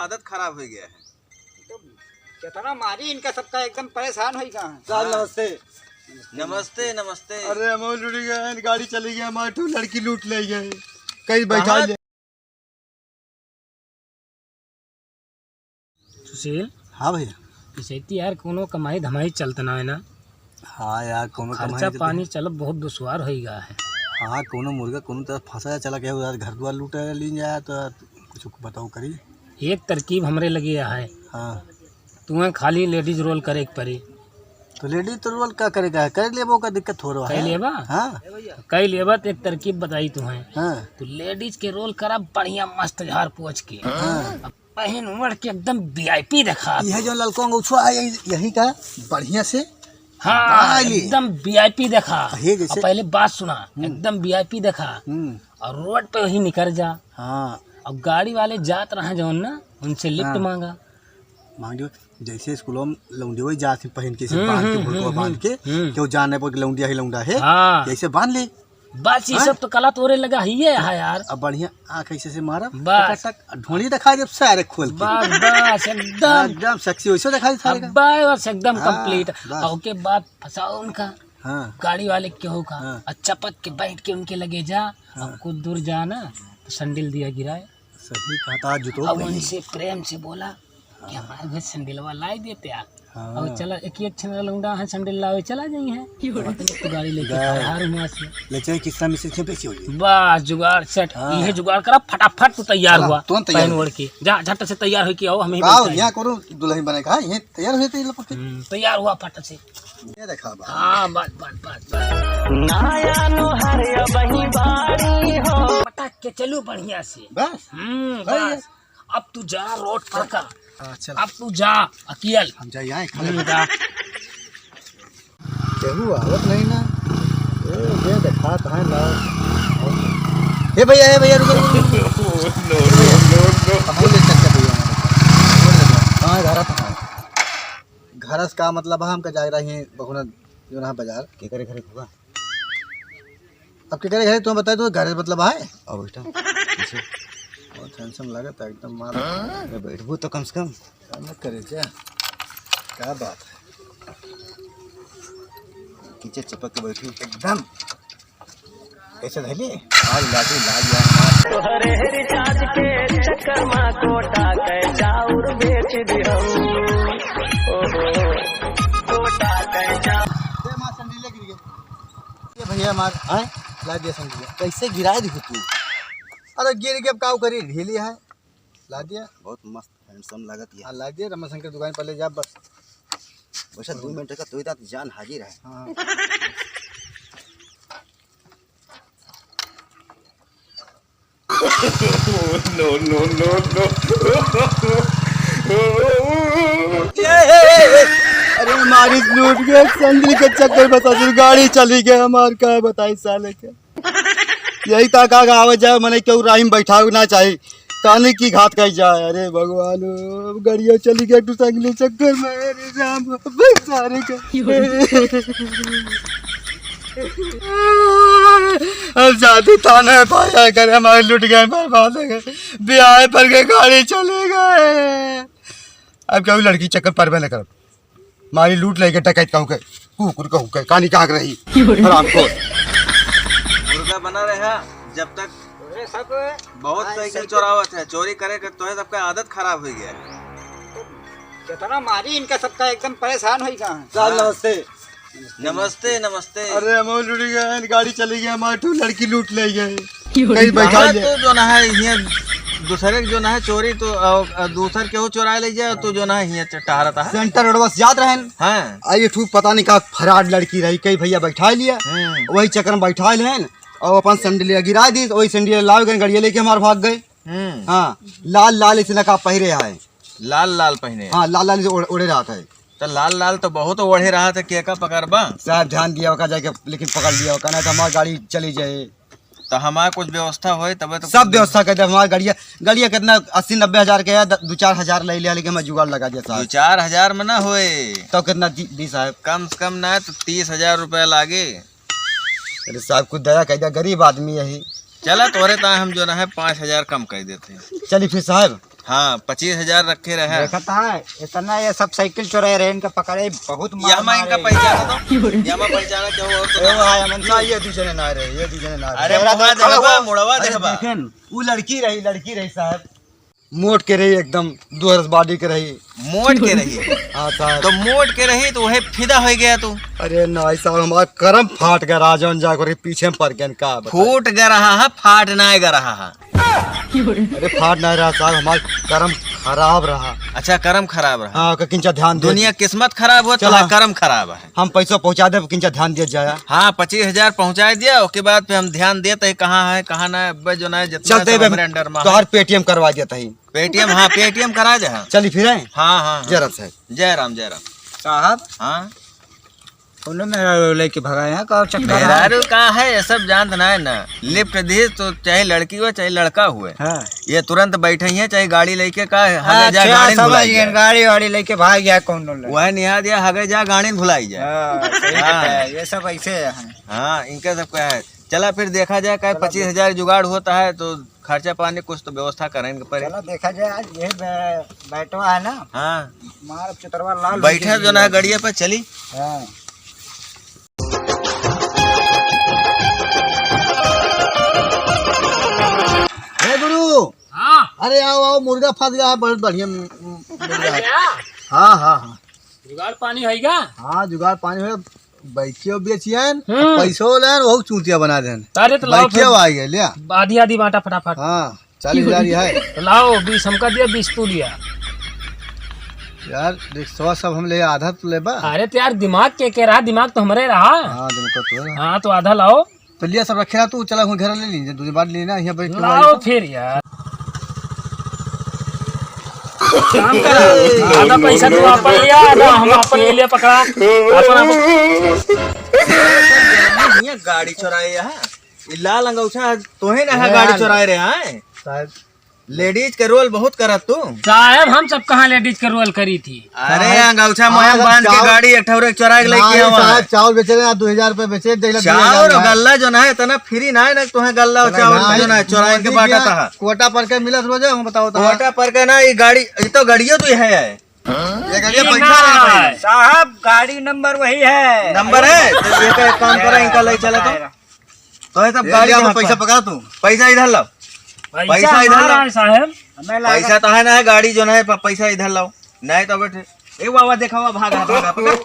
आदत खराब हो गया है। तो कितना मारी इनका सबका एकदम परेशान हो गया है। साहब नमस्ते। नमस्ते नमस्ते। अरे हम लूट गए, गाड़ी चली गई हमारे, टू लड़की लूट ले गए, कहीं बैठा ले। सुशील, हाँ भैया। इसे यार कोनो कमाई धमाई चलता ना है ना। हाँ यार कोनो खर्चा पानी चलो बहुत दुश्वार हो गया है। हाँ कोनो मुर्गा कोनो तरह फंसा चला गया यार, घर द्वार लूट ली जाए तो कुछ बताओ करी। एक तरकीब हमरे लगी है। हाँ तुम्हें खाली लेडीज रोल करे एक परी। तो लेडीज तो रोल क्या करेगा, कर ले वो का दिक्कत हो रहा है। कई लेबा? हाँ कई लेबा तो एक तरकीब बताई तुम्हें। हाँ तो लेडीज के रोल करा बढ़िया मस्त झाड़ पोछ के, हाँ। पहन उमड़ के एकदम VIP दिखा। यह जो लड़कों अंगूठा है यही का बढ़िया से। हाँ एकदम VIP दिखा। जैसे पहले बात सुना, एकदम VIP दिखा और रोड पे वही निकल जा। हाँ अब गाड़ी वाले जात रहे जो ना, उनसे लिफ्ट मांगा। मांगियो जैसे स्कूलों में लौंडी जाती पहन के बांध के भुड़को बांध के क्यों जाने पर लौंडिया ही लौंडा है। हाँ जैसे बांध ले बस ये सब तो कला तोरे लगा ही है यार। अब बढ़िया आँख ऐसे से मारा बस ढोली दिखा जब सारे खोल के बस बस एकदम एकदम सेक्सी वैसे दिखा सारे बस एकदम हाँ, कंप्लीट। बस। और के बाद फंसाओ उनका हाँ गाड़ी वाले क्यों का हाँ। अच्छा पक के बैठ के उनके लगे जा। अब कुछ दूर जाना तो संडिल दिया गिराए। सही कहा जूतो अब उनसे प्रेम से बोला कि हमारे घर संडिलवा लाई देते आप। हाँ। और चला एक लौंडा है संडिल लावे चला जाई है तो गाड़ी लेके बाहर वहाँ से ले चले किस्सा में से बेची हो गई। बस जुगाड़ सेट। हाँ। ये जुगाड़ करा फटाफट तू तैयार हुआ, तुरंत तैयार पहन ओढ़ के जा झट से तैयार हो के आओ हमें यहाँ करो दुल्हन बने का ये तैयार हुए थे लपक तैयार हुआ फट से। ये देखा बा हाँ बस बस बस पटक के चलो बढ़िया से। बस बस अब तू जा रोड पर का। चल अब तू जा अकेल। हम जाइए यहाँ खाने जा। केहू आवत नहीं ना ये देखा कहाँ लाओ। हे भैया रुको कहाँ घर घर का मतलब है हमका जा रही है बहुना जो ना बाजार के करे घरे होगा। अब के करे घरे तुम बताए तो घर मतलब है और बेटा बहुत टेंशन लगा था एकदम मार बैठबू तो कम से कम मत करे क्या बात है। कीचे चपक के बैठी एकदम कैसे धैली आज लाठी लाज तोहरे रिचार्ज के चक्कर में कोटा के चाउर बेच दिहम। ओहो कोटा के चाउर मां संडीले गिर गए। ये भैया मार हैं ला दिया संडीले कैसे गिराए देखो तू। अरे गिर के अब काऊ करी ढीली है ला दिया बहुत मस्त हैंडसम लागत है। ला दिया रमाशंकर दुकान पर ले जा बस वैसा 2 मिनट का तो इतना जान हाजिर है। हाँ अरे हमारी लूट गए संडल के चक्कर बता गाड़ी चली गई हमार का बताई साले के यही तक आवाज जाए मैंने क्यों राहिम बैठा ना चाहिए काने की घात कही जाए। अरे भगवान गाड़िया चली गई टू संगली चक्कर में अरे राम सारे अब जाती थाने पाया करे हमारे लुट गए बर्बाद हो गए ब्याह पर के गाड़ी चले गए। अब क्या लड़की चक्कर पर में कर मारी लूट लेके टकैत कहूँ के कुकुर कहूँ के कहानी कहाँ रही आराम को मुर्गा बना रहा जब तक सब बहुत साइकिल चोरावत है, चोरी करे के तो है सबका आदत खराब हो गया है। कितना मारी इनका सबका एकदम परेशान हो गया है। साहब नमस्ते। नमस्ते नमस्ते। अरे हम लूट गए, गाड़ी चली गई हमारे, टू लड़की लूट ले गए, कहीं बैठा तो जो ना है ये दूसरे जो ना है चोरी तो दूसर के चोरा ले जाए तो जो ना है ये टहरता है सेंटर रोड बस याद रहे। हाँ आइए ठूक पता नहीं का फराड लड़की रही, कई भैया बैठा लिया वही चक्कर में बैठा ले और अपन संडलिया गिरा दी, वही संडलिया लाल गए गाड़िया लेके हमारे भाग गए। हाँ लाल लाल इस नका पहरे है, लाल लाल पहने। हाँ लाल लाल उड़े रहा था तो लाल लाल तो बहुत ओढ़े रहा था क्या पकड़बा साहब ध्यान दिया का जाके लेकिन पकड़ लिया कहना था हमारी गाड़ी चली जाए तो हमारा कुछ व्यवस्था हो तब तो सब व्यवस्था कर दिया। हमारी गाड़िया कितना 80-90 हजार का 2-4 हजार ले लिया लेकिन मैं जुगाड़ लगा दिया साहब। 2-4 हजार में ना होए तो कितना दी साहब कम से कम ना तो 30,000 रुपया लागे। अरे साहब कुछ दया कह दिया, गरीब आदमी यही। चला तोरे ता हम जो ना है 5,000 कम कर देते हैं। चलिए फिर साहब हाँ 25,000 रखे रहे। देखता है इतना ये सब साइकिल चुराए रहे, इनका पकड़े बहुत मार यहाँ इनका मारे। पहचाना तो यहाँ पहचाना क्या हुआ तो वो आया मन ना, ये दूसरे ना रहे, ये दूसरे ना रहे। अरे मुड़वा देखबा, मुड़वा देखबा। देखें वो लड़की रही साहब, मोट के रही एकदम, 2 बॉडी के रही। मोट के रही हाँ साहब। तो मोट के रही तो वही फिदा हो गया तू। अरे ना साहब, हमारा करम फाट गया, राजन जाकर पीछे में पड़ गया का बताएं। फूट ग रहा है, फाट ना ग रहा है। अरे फाट नहीं रहा साहब, हमारा कर्म खराब रहा। अच्छा कर्म खराब रहा। हाँ किंचा ध्यान दे। दुनिया किस्मत खराब हो तो चला। कर्म खराब है। हम पैसा पहुंचा दे, किंचा ध्यान दिया जाए। हाँ 25,000 पहुँचा दिया, उसके बाद फिर हम ध्यान देते है कहाँ है कहाँ ना है, जो ना है जितना चलते सब हमारे अंडर में तो है। हर पेटीएम करवा दिया था। पेटीएम, हाँ पेटीएम करा दे। हाँ चली फिर आए। हाँ हाँ जरा साहब। जय राम जय राम। साहब हाँ उन्होंने मेरा लेके भगाए हैं का चक्कर है? मेहरारू कहाँ है ये सब जानते ना है ना। लिफ्ट दी तो चाहे लड़की हो चाहे लड़का हुए, हाँ। ये तुरंत बैठे ही है, चाहे गाड़ी लेके का हगे जा अच्छा, गाड़ी समझ भुलाई गए, जाए। गाड़ी वाड़ी लेके भाग गया कौन लोग? वह निहा दिया हगे जा गाड़ी भुलाई जाए। सही हाँ। बताया, ये सब ऐसे हैं। हाँ इनका सब क्या है। चला फिर देखा जाए का 25,000 जुगाड़ होता है तो खर्चा पानी कुछ तो व्यवस्था करेंगे पर। चलो देखा जाए, आज ये बैठवा है ना, हाँ मार चितरवा लाल बैठे जो ना गड़िया पर चली। हाँ। गुरु, हाँ अरे आओ आओ, मुर्गा फंस गया है, बहुत बढ़िया मुर्गा है। क्या हाँ हाँ हाँ जुगाड़ पानी होगा? हाँ, जुगाड़ पानी है। बैठियो बेचियन, हम्म। पैसो लेन, बहुत चूतिया बना देन। अरे तो लाओ बैठियो आ गए लिया। आधी आधी बांटा फटाफट। हाँ 40,000 है तो लाओ 20 हमका दिया, 20 तू लिया। यार। 100 सब हम ले, आधा तो ले बा। अरे तो यार दिमाग के रहा, दिमाग तो हमारे रहा। हाँ तुमको तो हाँ तो आधा लाओ। तो लिया सब रखे तू, चला घर ले लीजिए, दूसरी बार लेना यहाँ बैठ के लाओ फिर यार। काम कर, आधा पैसा तू अपन लिया, आधा हम अपन ले लिया, पकड़ा अपन। ये गाड़ी चुराए है, ये लाल अंगूठा तोहे ना है गाड़ी चुराए रहे हैं। साहब। लेडीज के रोल बहुत करत तू। साहब हम सब कहाँ लेडीज के रोल करी थी? अरे अंगूठा मोहम बांध के गाड़ी एक ठौरे चुरा के लेके आवा। साहब चावल बेचे रहे, 2,000 रुपए बेचे। चावल गल्ला जो ना है तना फ्री ना है ना, तुम्हें गल्ला और चावल जो ना है चुरा के बांटा था। कोटा पर के मिलत रोजे, हम बताओ तो। कोटा पर का ना, ये गाड़ी ये तो गाड़ियों तो है। ये गाड़ी पैसा रहा। साहब गाड़ी नंबर वही है। नंबर है तो ये का एक काम करा, इनका ले चला तो ये सब गाड़ी में पैसा पकड़ा तू। पैसा इधर लाओ। पैसा इधर हमारा लाओ। है साहब। हमें लगा पैसा तो है ना है, गाड़ी जो है पैसा इधर लाओ, नहीं तो बैठे ए बाबा देखा हुआ भागा भागा पकड़।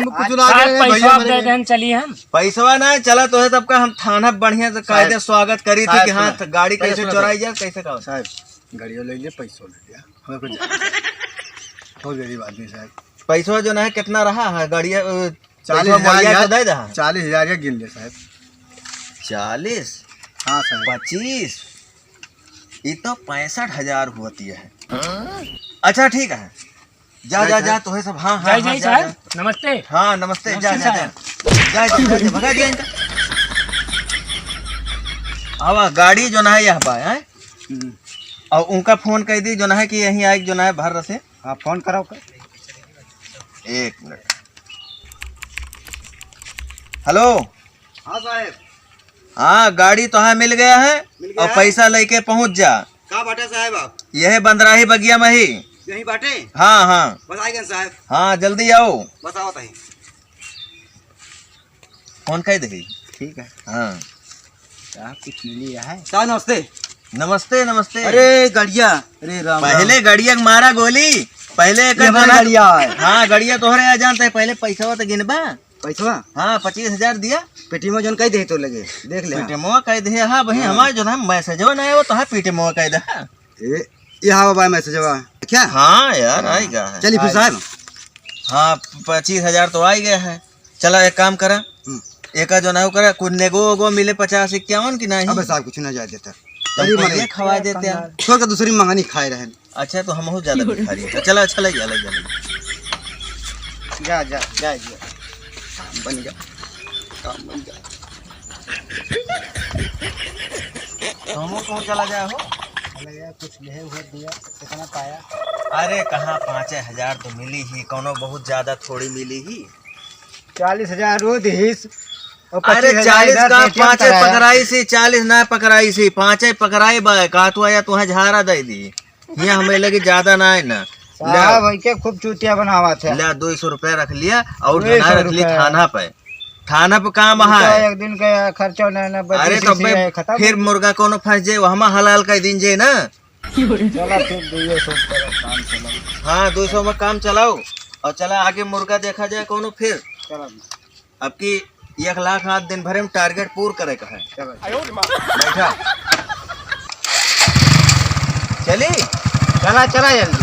कुछ ना साहब आगे पैसा आप दे भैया दें, चलिए हम। पैसवा ना चला तो है सबका हम थाना बढ़िया से कायदे स्वागत करी थी कि हाँ गाड़ी कैसे सुनो। चुराई जाए कैसे का। साहब गाड़ियों ले लिया, पैसों ले लिया, हमें कुछ बहुत गरीब आदमी साहब। पैसा जो ना है कितना रहा है गाड़िया 40,000 दे दे। 40,000 का गिन ले साहब। 40 हाँ साहब। 25 ये तो 65,000 होती है। अच्छा ठीक है, जा जा जा तो है सब। हाँ हाँ जय हाँ, जय जा, साहब, नमस्ते। जा। हाँ नमस्ते, जा नमस्ते जा जा जा जा भगा दिया इनका। अब गाड़ी जो ना है यह बा है, और उनका फोन कर दी जो ना है कि यहीं आए जो ना है भर से। हाँ फोन कराओ कर। एक मिनट। हेलो। हाँ साहब। हाँ गाड़ी तो है मिल गया है, और पैसा लेके पहुंच जा। कहाँ बाटे साहब आप? यह बंदराही बगिया में ही। यहीं बाटे? हाँ हाँ बस आएंगे साहब। हाँ जल्दी आओ। बस आओ तहीं। फोन कर दे। ठीक है। हाँ क्या कुछ मिली है? साहब नमस्ते। नमस्ते नमस्ते। अरे गड़िया, अरे राम पहले गड़िया के मारा गोली, पहले एक गड़िया है। हाँ गड़िया तोहरे आ जानते, पहले पैसा तो गिनबा। पैसा हाँ 25,000 दिया। पेटी में जन कही दे तो लगे देख ले। पीटीएमओ कह दे। हाँ भाई हमारे जो है मैसेजवा नहीं वो तो है पीटीएमओ कह दे। ये हाँ बाबा मैसेज हुआ क्या? हाँ यार आएगा। चलिए फिर साहब। हाँ 25,000 तो आ ही गया है। चला एक काम करा, एक जो ना करा कुछ नेगो मिले 50-51 की नहीं। अब साहब कुछ ना जाए देता, ये खवा देते हैं। छोड़ कर दूसरी मंगानी खाए रहे। अच्छा तो हम बहुत ज्यादा भिखारी है। चला अच्छा लग जा जा जा जा जा बन जा, काम बन जा। कौन चला जाए हो? कुछ ले हुआ दिया, कितना पाया? अरे कहाँ 5,000 तो मिली ही, कोनो बहुत ज्यादा थोड़ी मिली ही। 40,000 रोज हिस अरे 40 का 5 पकड़ाई सी 40 ना पकड़ाई सी 5 पकड़ाई बा का तू आया तुहा झारा दे दी यहाँ हमें लगी ज्यादा ना है ना साहब के खूब चूतिया बनावा थे ले 200 रुपया रख लिया और जना रख ली थाना पे काम वहाँ है। एक दिन का खर्चा न अरे तो भाई फिर मुर्गा कोनो फंस जाए हम हलाल कर दिन जे ना। चला फिर 200 काम चला। हाँ 200 में काम चलाओ और चला आगे मुर्गा देखा जाए कोनो फिर। चला अब की 1 लाख हाथ दिन भरे में टारगेट पूर करे का है। चला बैठा चली चला जल्दी।